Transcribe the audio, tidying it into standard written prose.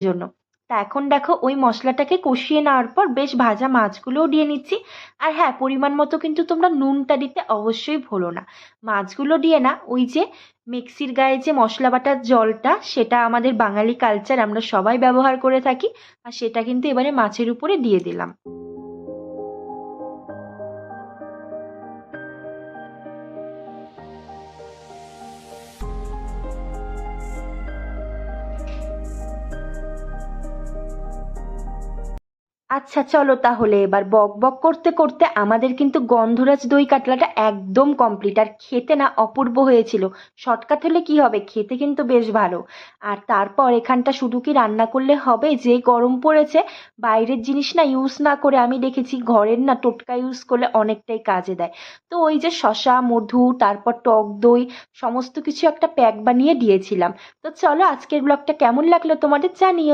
জন্য। তা এখন দেখো ওই মশলাটাকে কষিয়ে নেওয়ার পর বেশ ভাজা মাছগুলোও দিয়ে নিচ্ছি। আর হ্যাঁ, পরিমাণ মতো কিন্তু তোমরা নুনটা দিতে অবশ্যই ভুলো না। মাছগুলো দিয়ে না ওই যে মিক্সির গায়ে যে মশলা বাটার জলটা, সেটা আমাদের বাঙালি কালচার, আমরা সবাই ব্যবহার করে থাকি। আর সেটা কিন্তু এবারে মাছের উপরে দিয়ে দিলাম। আচ্ছা চলো তাহলে, এবার বক বক করতে করতে আমাদের কিন্তু গন্ধরাজ দই কাতলাটা একদম কমপ্লিট, আর খেতে না অপূর্ব হয়েছিল। শর্টকাট হলে কি হবে, খেতে কিন্তু বেশ ভালো। আর তারপর এখানটা শুধু কি রান্না করলে হবে, যে গরম পড়েছে, বাইরের জিনিস না ইউজ না করে আমি দেখেছি ঘরের না টোটকা ইউজ করলে অনেকটাই কাজে দেয়। তো ওই যে শসা, মধু, তারপর টক দই, সমস্ত কিছু একটা প্যাক বানিয়ে দিয়েছিলাম। তো চলো, আজকের ব্লগটা কেমন লাগলো তোমাদের জানিও।